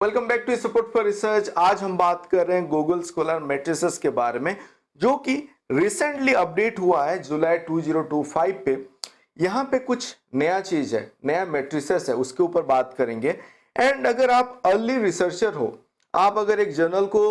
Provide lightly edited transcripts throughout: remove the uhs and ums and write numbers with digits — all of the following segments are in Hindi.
Welcome back to support for research. आज हम बात कर रहे हैं गूगल स्कॉलर मैट्रिसेस के बारे में, जो कि रिसेंटली अपडेट हुआ है जुलाई 2025 पे। यहाँ पे कुछ नया चीज है, नया मैट्रिसेस है, उसके ऊपर बात करेंगे। एंड अगर आप अर्ली रिसर्चर हो, आप अगर एक जर्नल को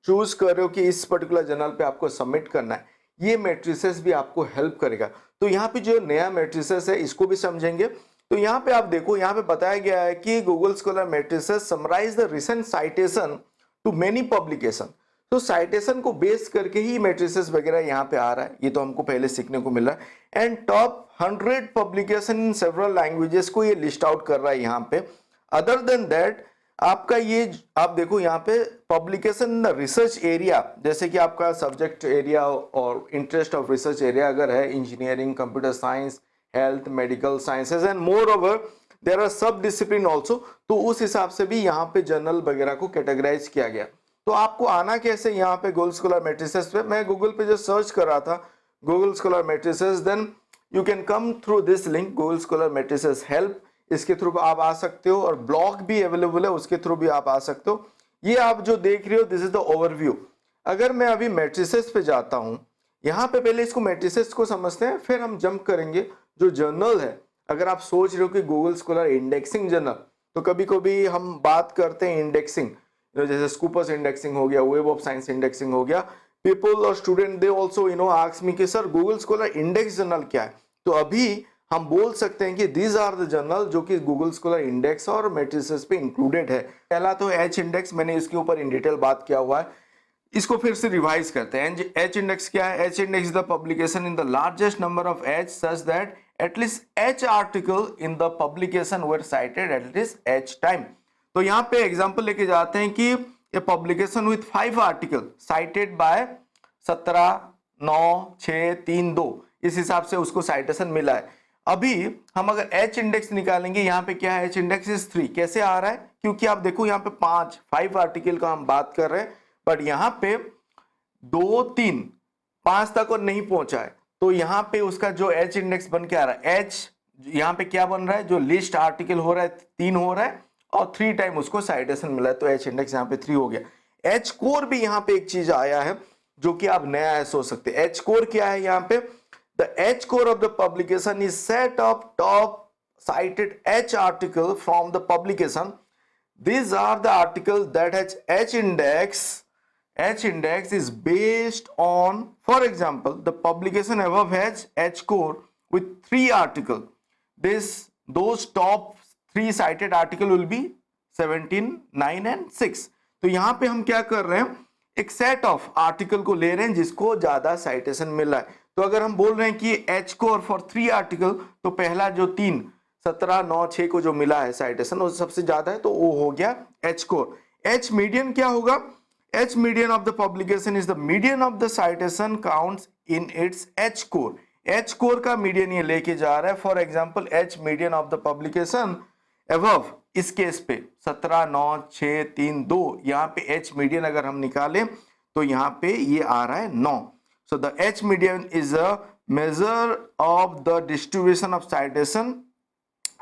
चूज कर रहे हो कि इस पर्टिकुलर जर्नल पे आपको सबमिट करना है, ये मैट्रिसेस भी आपको हेल्प करेगा। तो यहाँ पे जो नया मैट्रिसेस है इसको भी समझेंगे। तो यहाँ पे आप देखो, यहाँ पे बताया गया है कि Google Scholar metrics summarise the recent citation to many publication. तो साइटेशन को बेस करके ही मैट्रिसेस वगैरह यहाँ पे आ रहा है, ये तो हमको पहले सीखने को मिल रहा है। And top 100 publication in several languages को ये लिस्ट आउट कर रहा है यहाँ पे। अदर देन दैट आपका ये आप देखो यहाँ पे publication in the research area, जैसे कि आपका सब्जेक्ट एरिया और इंटरेस्ट ऑफ रिसर्च एरिया अगर है engineering, computer science, health, medical sciences and more over there are sub discipline also, तो उस हिसाब से भी यहाँ पे जर्नल वगैरह को कैटेगराइज किया गया। तो आपको आना कैसे यहाँ पे गूगल स्कॉलर मैट्रिसेस पे? मैं गूगल पे जो सर्च कर रहा था Google Scholar metrics, then you can come through this link Google Scholar metrics help. इसके थ्रू आप आ सकते हो और ब्लॉग भी अवेलेबल है, उसके थ्रू भी आप आ सकते हो। ये आप जो देख रहे हो दिस इज द ओवरव्यू। अगर मैं अभी मैट्रिसेस पे जाता हूँ, यहाँ पे पहले इसको मैट्रिसेस को समझते हैं, फिर हम जंप करेंगे जो जर्नल है। अगर आप सोच रहे हो कि गूगल स्कॉलर इंडेक्सिंग जर्नल, तो कभी कभी हम बात करते हैं इंडेक्सिंग, जैसे स्कूपर्स इंडेक्सिंग हो गया, वेब ऑफ साइंस इंडेक्सिंग हो गया। पीपल और student they also ask me कि sir Google Scholar index journal क्या है? तो अभी हम बोल सकते हैं कि दीज आर द जर्नल जो कि गूगल स्कॉलर इंडेक्स और मैट्रिसेस पे इंक्लूडेड है। पहला तो एच इंडेक्स, मैंने इसके ऊपर इन डिटेल बात किया हुआ है, इसको फिर से रिवाइज करते हैं। एच इंडेक्स क्या है? H index is the publication in the largest number of H such that at least H article in the publication were cited at least H time. तो यहाँ पे एग्जांपल लेके जाते हैं कि ये publication with 5 article cited by 17, 9, 6, 3, 2, इस हिसाब से उसको साइटेशन मिला है। अभी हम अगर एच इंडेक्स निकालेंगे, यहाँ पे क्या है? H index is 3। कैसे आ रहा है? क्योंकि आप देखो यहाँ पे 5 आर्टिकल का हम बात कर रहे हैं, बट यहाँ पे 2, 3, 5 तक और नहीं पहुंचा है। तो यहाँ पे उसका जो एच इंडेक्स बन के आ रहा है, एच यहाँ पे क्या बन रहा है? जो लिस्ट आर्टिकल हो रहा है 3 हो रहा है और 3 टाइम उसको साइटेशन मिला है, तो एच इंडेक्स यहाँ पे 3 हो गया। एच कोर भी यहाँ पे एक चीज आया है जो कि आप नया है सोच सकते हैं। एच कोर क्या है यहाँ पे? The H core of the publication is set of top cited H article from the publication. These are the articles that has H index. H index is based on, for example, the publication above has H core with 3 articles. Those top 3 cited article will be 17, 9 and 6. तो यहाँ पे हम क्या कर रहे हैं? एक सेट ऑफ आर्टिकल को ले रहे हैं जिसको ज्यादा साइटेशन मिल रहा है। तो अगर हम बोल रहे हैं कि H कोर फॉर 3 आर्टिकल, तो पहला जो 3, 17, 9, 6 को जो मिला है साइटेशन वो सबसे ज्यादा है, तो वो हो गया एच कोर। एच मीडियन क्या होगा? H median of the publication is the median of the citation counts in its H core. H core का मीडियन ये लेके जा रहा है। For example H median of the publication above, इस केस पे 17, 9, 6, 3, 2, यहाँ पे एच मीडियन अगर हम निकालें तो यहाँ पे ये आ रहा है 9। So the H median is a measure of the distribution of citation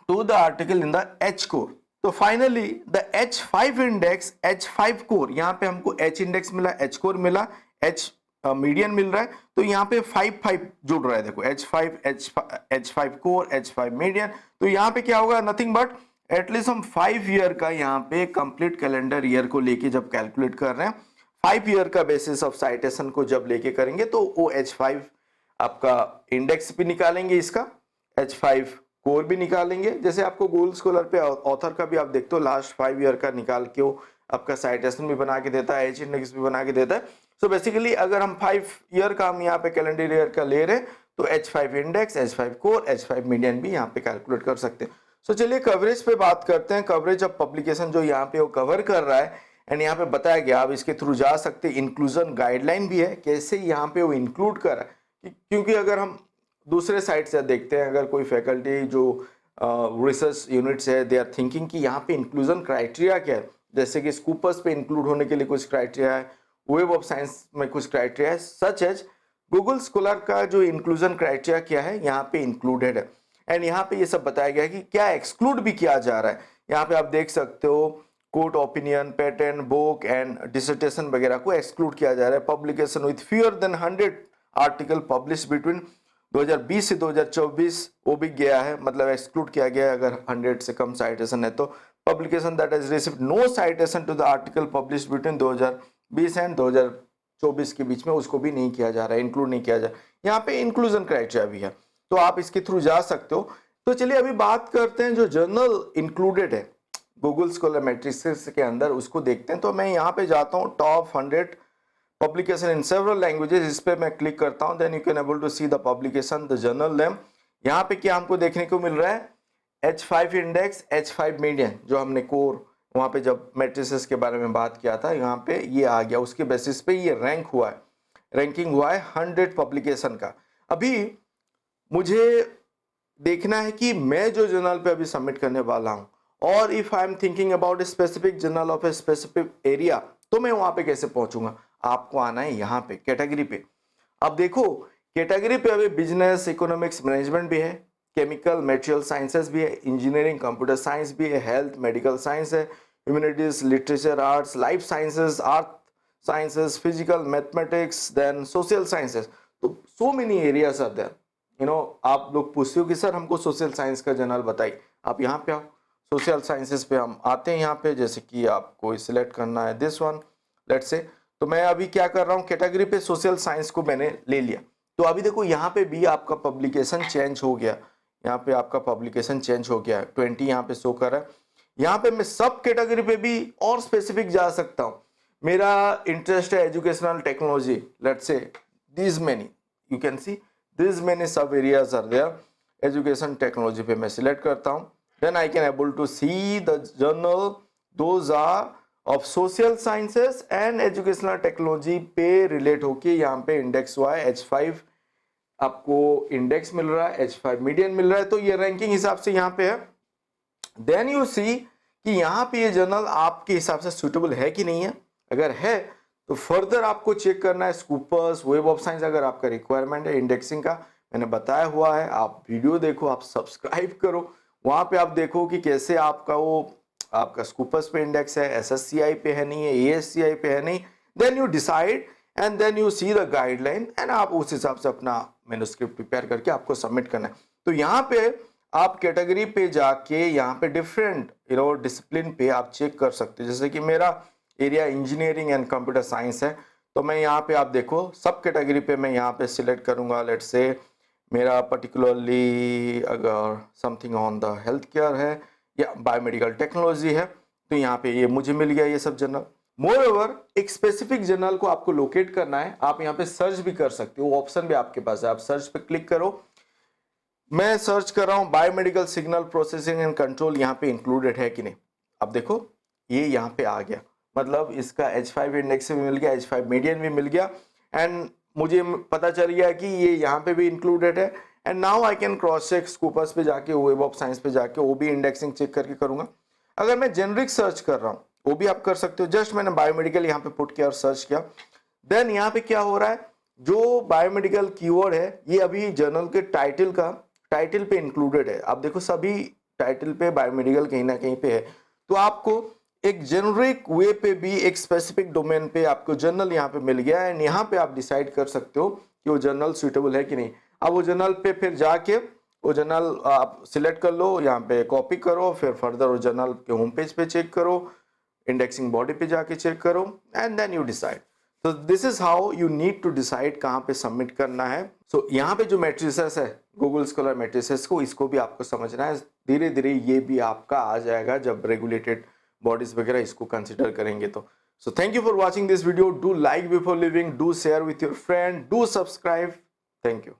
to the article in the H core. तो finally the H5 index, H5 core, यहाँ पे हमको H इंडेक्स मिला, H कोर मिला, H मीडियन मिल रहा है, तो यहाँ पे 5 जुड़ रहा है। देखो H5, H5 core, H5 median, तो यहाँ पे क्या होगा? नथिंग बट एटलीस्ट हम 5 ईयर का यहाँ पे कंप्लीट कैलेंडर ईयर को लेके जब कैलकुलेट कर रहे हैं, 5 ईयर का बेसिस ऑफ साइटेशन को जब लेके करेंगे, तो वो H5 आपका इंडेक्स भी निकालेंगे, इसका H5 कोर भी निकालेंगे। जैसे आपको गूगल स्कॉलर पे ऑथर का भी आप देखते हो लास्ट 5 ईयर का निकाल के वो आपका साइटेशन भी बना के देता है, एच इंडेक्स भी बना के देता है। सो बेसिकली अगर हम 5 ईयर का हम यहाँ पे कैलेंडर ईयर का ले रहे हैं, तो H5 index, H5 core, H5 median भी यहाँ पे कैलकुलेट कर सकते हैं। सो चलिए कवरेज पे बात करते हैं। कवरेज ऑफ पब्लिकेशन जो यहाँ पे वो कवर कर रहा है, एंड यहाँ पे बताया गया आप इसके थ्रू जा सकते हैं। इंक्लूजन गाइडलाइन भी है, कैसे यहाँ पे वो इंक्लूड कर रहा है, क्योंकि अगर हम दूसरे साइड से देखते हैं, अगर कोई फैकल्टी जो रिसर्च यूनिट्स है, दे आर थिंकिंग कि यहाँ पे इंक्लूजन क्राइटेरिया क्या है, जैसे कि स्कूपर्स पे इंक्लूड होने के लिए कुछ क्राइटेरिया है, वेब ऑफ साइंस में कुछ क्राइटेरिया है, सच एज गूगल स्कॉलर का जो इंक्लूजन क्राइटेरिया क्या है यहाँ पे इंक्लूडेड है। एंड यहाँ पे ये सब बताया गया है कि क्या एक्सक्लूड भी किया जा रहा है। यहाँ पे आप देख सकते हो court opinion, patent, book and dissertation वगैरह को एक्सक्लूड किया जा रहा है। Publication with fewer than 100 article publish between 2020 से 2024 वो भी गया है, मतलब एक्सक्लूड किया गया है। अगर 100 से कम साइटेशन है तो publication that has received no citation to the article publish between 2020 and 2024 के बीच में उसको भी नहीं किया जा रहा है, इंक्लूड नहीं किया जा रहा है। यहाँ पे इंक्लूजन क्राइटेरिया भी है, तो आप इसके थ्रू जा सकते हो। तो चलिए अभी बात करते हैं जो जर्नल इंक्लूडेड है गूगल स्कॉलर मैट्रिसेस के अंदर, उसको देखते हैं। तो मैं यहाँ पे जाता हूँ top 100 publication in several languages, इस पे मैं क्लिक करता हूँ। Then you can able to see the publication, the journal name. यहाँ पे क्या हमको देखने को मिल रहा है, H5 इंडेक्स, H5 मीडियन, जो हमने कोर वहाँ पे जब मैट्रिसेस के बारे में बात किया था, यहाँ पे ये आ गया। उसके बेसिस पे ये रैंक हुआ है, रैंकिंग हुआ है 100 पब्लिकेशन का। अभी मुझे देखना है कि मैं जो जर्नल पे अभी सबमिट करने वाला हूँ, और if I am thinking about a specific journal of a specific area, तो मैं वहां पे कैसे पहुंचूंगा। आपको आना है यहाँ पे कैटेगरी पे। अब देखो कैटेगरी पे अभी बिजनेस, इकोनॉमिक्स, मैनेजमेंट भी है, केमिकल, मटेरियल साइंसेस भी है, इंजीनियरिंग, कंप्यूटर साइंस भी है, हेल्थ, मेडिकल साइंस है, humanities, literature, arts, life sciences, art sciences, physical, mathematics, then social sciences. तो so many areas are there. आप लोग पूछते हो कि सर हमको सोशल साइंस का जर्नल बताइए, आप यहाँ पे आओ। सोशल साइंसेस पे हम आते हैं यहाँ पे, जैसे कि आपको सिलेक्ट करना है दिस वन, लेट्स से। तो मैं अभी क्या कर रहा हूँ, कैटेगरी पे सोशल साइंस को मैंने ले लिया। तो अभी देखो यहाँ पे भी आपका पब्लिकेशन चेंज हो गया, यहाँ पे आपका पब्लिकेशन चेंज हो गया, 20 यहाँ पे शो कर रहा है। यहाँ पे मैं सब कैटेगरी पे भी और स्पेसिफिक जा सकता हूँ। मेरा इंटरेस्ट है educational technology, let's say this many, you can see this many sub areas are there. Education technology पे मैं सिलेक्ट करता हूँ। Then I can able to see the journal, those are of social sciences and educational technology पे relate होके यहाँ पे इंडेक्स हुआ है H5, आपको इंडेक्स मिल रहा है, H5 मीडियन मिल रहा है, तो ये रैंकिंग हिसाब से यहाँ पे है। देन यू सी कि यहाँ पे ये जर्नल आपके हिसाब से सुटेबल है कि नहीं है। अगर है तो फर्दर आपको चेक करना है स्कूपर्स, वेब ऑफ साइंस, अगर आपका रिक्वायरमेंट है इंडेक्सिंग का, मैंने बताया हुआ है। आप वीडियो देखो, आप सब्सक्राइब करो, वहां पे आप देखो कि कैसे आपका वो आपका स्कूपर्स पे इंडेक्स है, एसएससीआई पे है नहीं है, एएससीआई पे है नहीं। Then you decide and then you see the guideline and आप उस हिसाब से अपना मैन्युस्क्रिप्ट प्रिपेयर करके आपको सबमिट करना है। तो यहाँ पे आप कैटेगरी पे जाके यहाँ पे डिफरेंट डिसिप्लिन पे आप चेक कर सकते हो। जैसे कि मेरा area engineering and computer science है, तो मैं यहाँ पे आप देखो सब कैटेगरी पे मैं यहाँ पे सिलेक्ट करूंगा। लेट्स से मेरा पर्टिकुलरली अगर something on the health care है या बायोमेडिकल टेक्नोलॉजी है, तो यहाँ पे ये मुझे मिल गया ये सब जर्नल। मोर ओवर एक स्पेसिफिक जर्नल को आपको लोकेट करना है, आप यहाँ पे सर्च भी कर सकते हो, ऑप्शन भी आपके पास है। आप सर्च पे क्लिक करो, मैं सर्च कर रहा हूँ biomedical signal processing and control, यहाँ पे इंक्लूडेड है कि नहीं। अब देखो ये यहाँ पे आ गया, मतलब इसका H5 इंडेक्स भी मिल गया, H5 मीडियन भी मिल गया, एंड मुझे पता चल गया कि ये यहाँ पे भी इंक्लूडेड है। And now I can cross check Scopus पे जाके, वेब ऑफ साइंस पे जाके वो भी इंडेक्सिंग चेक करके करूंगा। अगर मैं जेनरिक सर्च कर रहा हूँ वो भी आप कर सकते हो। जस्ट मैंने बायोमेडिकल यहाँ पे पुट किया और सर्च किया। देन यहाँ पे क्या हो रहा है, जो बायोमेडिकल कीवर्ड है ये अभी जर्नल के टाइटल पे इंक्लूडेड है। आप देखो सभी टाइटल पे बायोमेडिकल कहीं ना कहीं पे है। तो आपको एक जेनरिक वे पे भी एक स्पेसिफिक डोमेन पे आपको जर्नल यहाँ पे मिल गया, एंड यहाँ पे आप डिसाइड कर सकते हो कि वो जर्नल सुटेबल है कि नहीं। अब वो जर्नल पे फिर जाके वो जर्नल आप सिलेक्ट कर लो, यहाँ पे कॉपी करो, फिर फर्दर वो जर्नल के होम पेज पे चेक करो, इंडेक्सिंग बॉडी पे जाके चेक करो, एंड देन यू डिसाइड। तो this is how you need to decide कहाँ पे सबमिट करना है। सो यहाँ पे जो मैट्रिसेस है गूगल स्कॉलर मैट्रिसेस को, इसको भी आपको समझना है। धीरे धीरे ये भी आपका आ जाएगा जब रेगुलेटेड बॉडीज वगैरह इसको कंसिडर करेंगे तो। So thank you for watching this video. Do like before living, do share with your friend, do subscribe. Thank you.